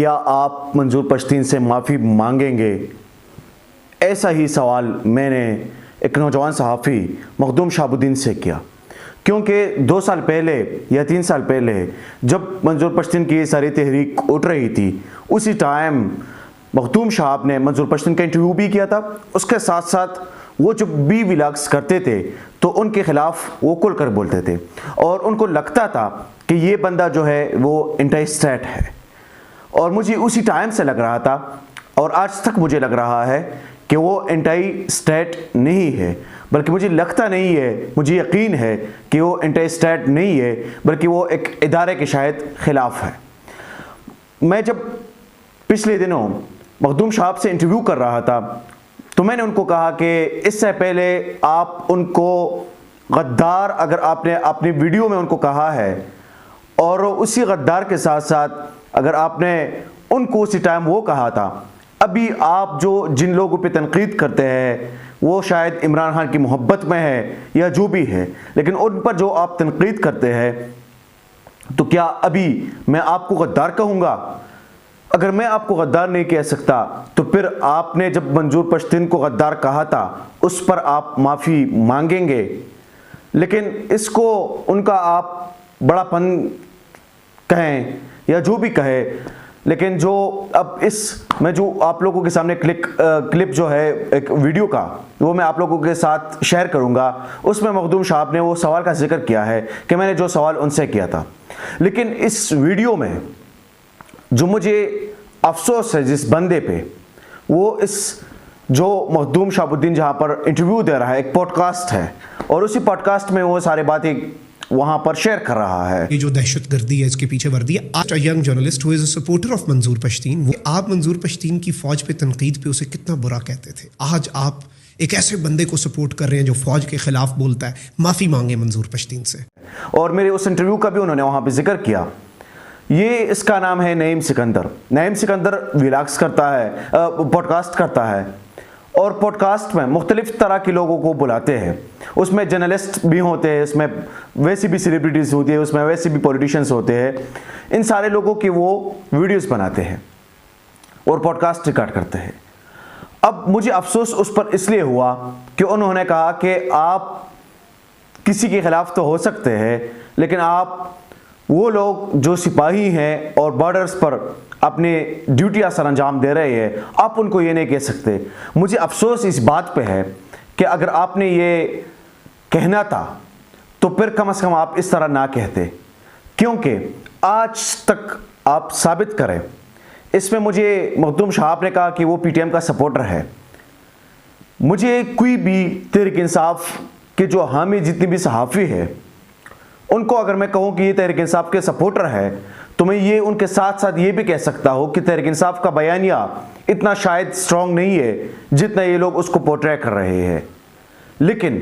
क्या आप मंजूर पश्तीन से माफ़ी मांगेंगे? ऐसा ही सवाल मैंने एक नौजवान सहाफ़ी मखदूम शहाबुद्दीन से किया, क्योंकि 2 साल पहले या 3 साल पहले जब मंजूर पश्तीन की ये सारी तहरीक उठ रही थी, उसी टाइम मखदूम साहब ने मंजूर पश्तीन का इंटरव्यू भी किया था। उसके साथ साथ वो जब भी व्लॉग्स करते थे तो उनके ख़िलाफ़ वो खुल कर बोलते थे और उनको लगता था कि ये बंदा जो है वो एंटी स्टेट है। और मुझे उसी टाइम से लग रहा था और आज तक मुझे लग रहा है कि वो एंटी स्टेट नहीं है, बल्कि मुझे लगता नहीं है, मुझे यकीन है कि वो एंटी स्टेट नहीं है, बल्कि वो एक इदारे के शायद ख़िलाफ़ है। मैं जब पिछले दिनों मखदूम साहब से इंटरव्यू कर रहा था तो मैंने उनको कहा कि इससे पहले आप उनको गद्दार अगर आपने अपनी वीडियो में उनको कहा है और उसी गद्दार के साथ साथ अगर आपने उनको उसी टाइम वो कहा था, अभी आप जो जिन लोगों पे तनकीद करते हैं वो शायद इमरान खान की मोहब्बत में है या जो भी है, लेकिन उन पर जो आप तनकीद करते हैं तो क्या अभी मैं आपको गद्दार कहूँगा? अगर मैं आपको गद्दार नहीं कह सकता तो फिर आपने जब मंजूर पश्तीन को गद्दार कहा था उस पर आप माफ़ी मांगेंगे? लेकिन इसको उनका आप बड़ापन कहें या जो भी कहे, लेकिन जो अब इस मैं जो आप लोगों के सामने क्लिप जो है एक वीडियो का वो मैं आप लोगों के साथ शेयर करूंगा, उसमें मखदूम साहब ने वो सवाल का जिक्र किया है कि मैंने जो सवाल उनसे किया था। लेकिन इस वीडियो में जो मुझे अफसोस है जिस बंदे पे, वो इस जो मखदूम शहाबुद्दीन जहाँ पर इंटरव्यू दे रहा है, एक पॉडकास्ट है और उसी पॉडकास्ट में वो सारी बातें वहां पर शेयर कर रहा है। ये जो दहशतगर्दी है इसके पीछे वर्दी है। आज young journalist who is a supporter of मंजूर पश्तीन, वो आप मंजूर पश्तीन की फौज पे तनकीद पे उसे कितना बुरा कहते थे, आज आप एक ऐसे बंदे को सपोर्ट कर रहे हैं जो फौज के खिलाफ बोलता है। माफी मांगे मंजूर पश्तीन से। और मेरे उस इंटरव्यू का भी उन्होंने वहां पे जिक्र किया। ये इसका नाम है नईम सिकंदर। नईम सिकंदर व्लॉग्स करता है, पॉडकास्ट करता है और पॉडकास्ट में मुख्तलिफ तरह के लोगों को बुलाते हैं। उसमें जर्नलिस्ट भी होते हैं, उसमें वैसी भी सेलिब्रिटीज़ होती है, उसमें वैसे भी पॉलिटिशियंस होते हैं। इन सारे लोगों की वो वीडियोस बनाते हैं और पॉडकास्ट रिकॉर्ड करते हैं। अब मुझे अफसोस उस पर इसलिए हुआ कि उन्होंने कहा कि आप किसी के ख़िलाफ़ तो हो सकते हैं, लेकिन आप वो लोग जो सिपाही हैं और बॉर्डर्स पर अपने ड्यूटी सर अंजाम दे रहे हैं, आप उनको ये नहीं कह सकते। मुझे अफसोस इस बात पे है कि अगर आपने ये कहना था तो फिर कम से कम आप इस तरह ना कहते, क्योंकि आज तक आप साबित करें। इसमें मुझे मखदूम साहब ने कहा कि वो पीटीएम का सपोर्टर है। मुझे कोई भी तहरीक इंसाफ के जो हामी जितनी भी सहाफ़ी है उनको अगर मैं कहूँ कि ये तहरीक इंसाफ के सपोर्टर है तो मैं ये उनके साथ साथ ये भी कह सकता हूँ कि तहरीक इंसाफ का बयानिया इतना शायद स्ट्रॉन्ग नहीं है जितना ये लोग उसको पोर्ट्रे कर रहे हैं। लेकिन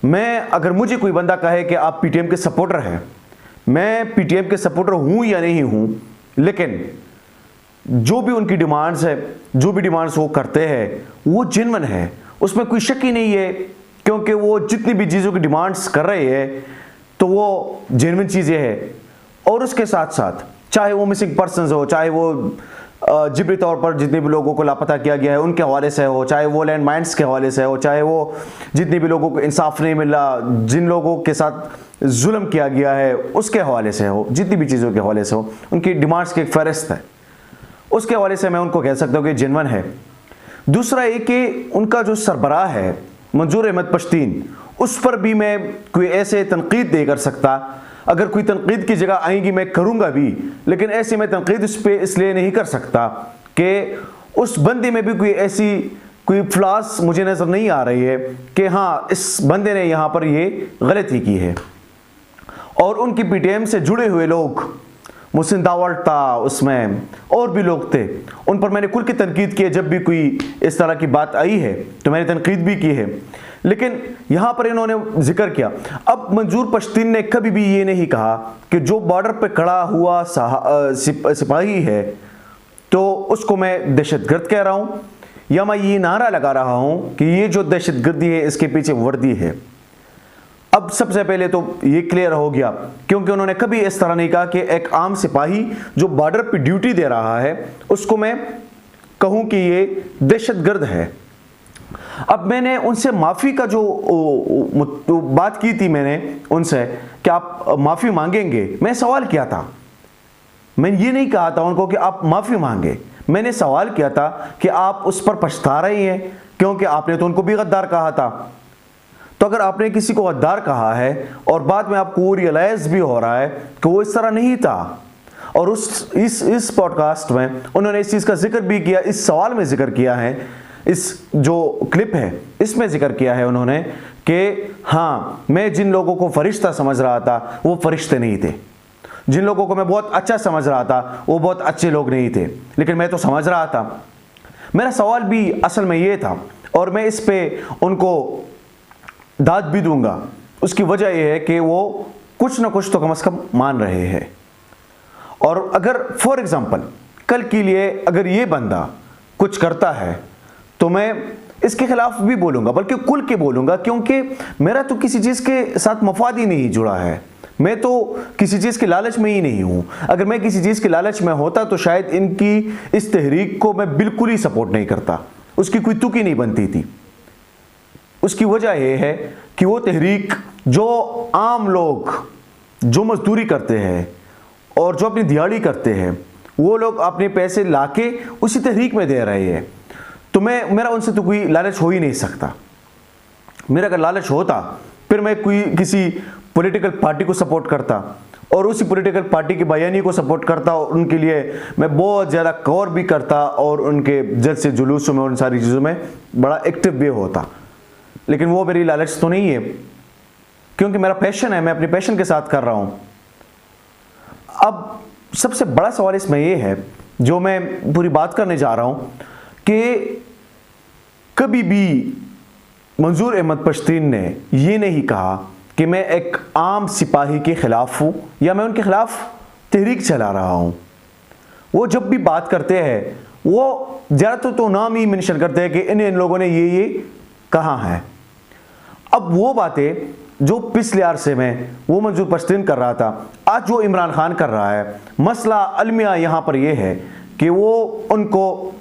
मैं अगर मुझे कोई बंदा कहे कि आप पीटीएम के सपोर्टर हैं, मैं पीटीएम के सपोर्टर हूँ या नहीं हूँ, लेकिन जो भी उनकी डिमांड्स है, जो भी डिमांड्स वो करते हैं वो जेन्युइन है, उसमें कोई शक ही नहीं है। क्योंकि वो जितनी भी चीज़ों की डिमांड्स कर रहे हैं तो वो जेन्युइन चीज़ें हैं। और उसके साथ साथ चाहे वो मिसिंग पर्सन्स हो, चाहे वो जिबरी तौर पर जितने भी लोगों को लापता किया गया है उनके हवाले से हो, चाहे वो लैंड माइंस के हवाले से हो, चाहे वो जितने भी लोगों को इंसाफ नहीं मिला, जिन लोगों के साथ जुल्म किया गया है उसके हवाले से हो, जितनी भी चीज़ों के हवाले से हो, उनकी डिमांड्स की एक फहरिस्त है। उसके हवाले से मैं उनको कह सकता हूँ कि जेन्युइन है। दूसरा ये कि उनका जो सरबराह है मंजूर अहमद पश्तीन, उस पर भी मैं कोई ऐसे तनकीद नहीं कर सकता। अगर कोई तनकीद की जगह आएंगी मैं करूँगा भी, लेकिन ऐसे मैं तनकीद उस पर इसलिए नहीं कर सकता कि उस बंदे में भी कोई फ्लॉस मुझे नज़र नहीं आ रही है कि हाँ इस बंदे ने यहाँ पर ये गलती की है। और उनकी पीटीएम से जुड़े हुए लोग, मुहसिन दावड़ था, उसमें और भी लोग थे, उन पर मैंने खुल की तनकीद की है। जब भी कोई इस तरह की बात आई है तो मैंने तनकीद भी की है। लेकिन यहाँ पर इन्होंने जिक्र किया, अब मंजूर पश्तीन ने कभी भी ये नहीं कहा कि जो बॉर्डर पे खड़ा हुआ सिपाही है तो उसको मैं दहशतगर्द कह रहा हूँ, या मैं ये नारा लगा रहा हूँ कि ये जो दहशतगर्दी है इसके पीछे वर्दी है। अब सबसे पहले तो ये क्लियर हो गया, क्योंकि उन्होंने कभी इस तरह नहीं कहा कि एक आम सिपाही जो बॉर्डर पे ड्यूटी दे रहा है उसको मैं कहूं कि ये दहशतगर्द है। अब मैंने उनसे माफ़ी का जो बात की थी, मैंने उनसे कि आप माफ़ी मांगेंगे, मैं सवाल किया था। मैंने ये नहीं कहा था उनको कि आप माफ़ी मांगे, मैंने सवाल किया था कि आप उस पर पछता रही हैं, क्योंकि आपने तो उनको भी गद्दार कहा था। तो अगर आपने किसी को गद्दार कहा है और बाद में आपको रियलाइज भी हो रहा है कि वो इस तरह नहीं था, और इस पॉडकास्ट में उन्होंने इस चीज़ का जिक्र भी किया, इस सवाल में जिक्र किया है, इस जो क्लिप है इसमें जिक्र किया है उन्होंने कि हाँ, मैं जिन लोगों को फरिश्ता समझ रहा था वो फरिश्ते नहीं थे, जिन लोगों को मैं बहुत अच्छा समझ रहा था वो बहुत अच्छे लोग नहीं थे, लेकिन मैं तो समझ रहा था। मेरा सवाल भी असल में ये था, और मैं इस पे उनको दाद भी दूंगा। उसकी वजह यह है कि वो कुछ ना कुछ तो कम से कम मान रहे हैं। और अगर फॉर एग्जांपल कल के लिए अगर ये बंदा कुछ करता है तो मैं इसके खिलाफ भी बोलूँगा, बल्कि खुल के बोलूँगा, क्योंकि मेरा तो किसी चीज़ के साथ मफाद ही नहीं जुड़ा है। मैं तो किसी चीज़ के लालच में ही नहीं हूँ। अगर मैं किसी चीज़ के लालच में होता तो शायद इनकी इस तहरीक को मैं बिल्कुल ही सपोर्ट नहीं करता, उसकी कोई तुक ही नहीं बनती थी। उसकी वजह यह है कि वो तहरीक जो आम लोग जो मजदूरी करते हैं और जो अपनी दिहाड़ी करते हैं, वो लोग अपने पैसे लाके उसी तहरीक में दे रहे हैं। तो मेरा उनसे तो कोई लालच हो ही नहीं सकता। मेरा अगर लालच होता फिर मैं किसी पॉलिटिकल पार्टी को सपोर्ट करता और उसी पॉलिटिकल पार्टी की बयानी को सपोर्ट करता, और उनके लिए मैं बहुत ज़्यादा कवर भी करता और उनके जलसे जुलूसों में, उन सारी चीज़ों में बड़ा एक्टिव भी होता। लेकिन वो मेरी लालच तो नहीं है, क्योंकि मेरा पैशन है, मैं अपने पैशन के साथ कर रहा हूँ। अब सबसे बड़ा सवाल इसमें यह है, जो मैं पूरी बात करने जा रहा हूँ, कि कभी भी मंजूर अहमद पश्तीन ने ये नहीं कहा कि मैं एक आम सिपाही के ख़िलाफ़ हूँ या मैं उनके ख़िलाफ़ तहरीक चला रहा हूँ। वो जब भी बात करते हैं वो ज़्यादातर तो नाम ही मेंशन करते हैं कि इन लोगों ने ये कहा है। अब वो बातें जो पिछले अरसे में वो मंजूर पश्तीन कर रहा था, आज जो इमरान खान कर रहा है, मसला अलमिया यहाँ पर यह है कि वो उनको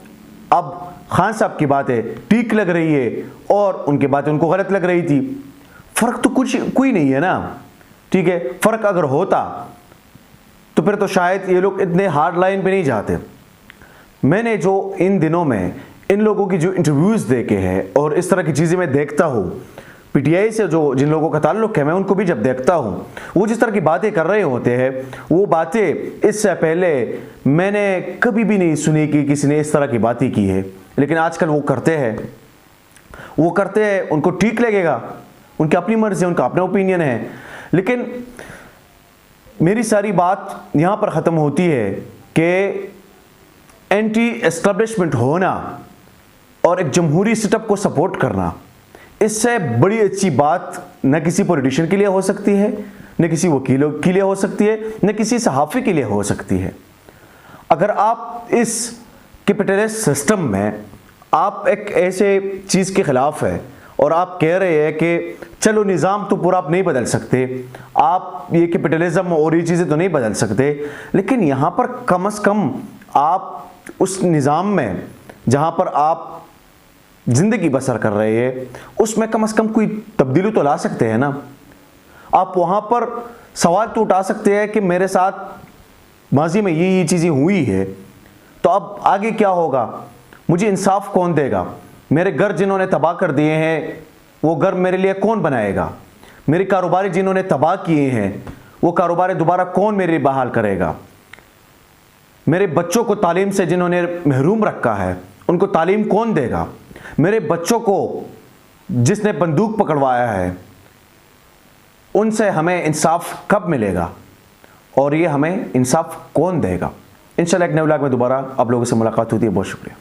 अब खान साहब की बातें ठीक लग रही है और उनकी बातें उनको गलत लग रही थी। फ़र्क तो कोई नहीं है ना, ठीक है। फ़र्क अगर होता तो फिर तो शायद ये लोग इतने हार्ड लाइन पे नहीं जाते। मैंने जो इन दिनों में इन लोगों की जो इंटरव्यूज़ देखे हैं और इस तरह की चीज़ें मैं देखता हूँ, पीटीआई से जो जिन लोगों का ताल्लुक़ है, मैं उनको भी जब देखता हूँ, वो जिस तरह की बातें कर रहे होते हैं, वो बातें इससे पहले मैंने कभी भी नहीं सुनी कि किसी ने इस तरह की बातें की है। लेकिन आजकल वो करते हैं, उनको ठीक लगेगा, उनकी अपनी मर्ज़ी है, उनका अपना ओपिनियन है। लेकिन मेरी सारी बात यहाँ पर ख़त्म होती है कि एंटी एस्टेब्लिशमेंट होना और एक जमहूरी सेटअप को सपोर्ट करना, इससे बड़ी अच्छी बात न किसी पॉलिटिशियन के लिए हो सकती है, न किसी वकीलों के लिए हो सकती है, न किसी सहाफ़ी के लिए हो सकती है। अगर आप इस कैपिटलिस्ट सिस्टम में आप एक ऐसे चीज़ के ख़िलाफ़ है और आप कह रहे हैं कि चलो निज़ाम तो पूरा आप नहीं बदल सकते, आप ये कैपिटलिज़म और ये चीज़ें तो नहीं बदल सकते, लेकिन यहाँ पर कम से कम आप उस निज़ाम में जहाँ पर आप ज़िंदगी बसर कर रहे हैं उसमें कम से कम कोई तब्दीली तो ला सकते हैं ना। आप वहाँ पर सवाल तो उठा सकते हैं कि मेरे साथ माजी में ये चीज़ें हुई है, तो अब आगे क्या होगा, मुझे इंसाफ कौन देगा, मेरे घर जिन्होंने तबाह कर दिए हैं वो घर मेरे लिए कौन बनाएगा, मेरे कारोबारी जिन्होंने तबाह किए हैं वो कारोबार दोबारा कौन मेरे लिए बहाल करेगा, मेरे बच्चों को तालीम से जिन्होंने महरूम रखा है उनको तालीम कौन देगा, मेरे बच्चों को जिसने बंदूक पकड़वाया है उनसे हमें इंसाफ कब मिलेगा और ये हमें इंसाफ कौन देगा। इंशाल्लाह एक नए व्लॉग में दोबारा आप लोगों से मुलाकात होती है। बहुत शुक्रिया।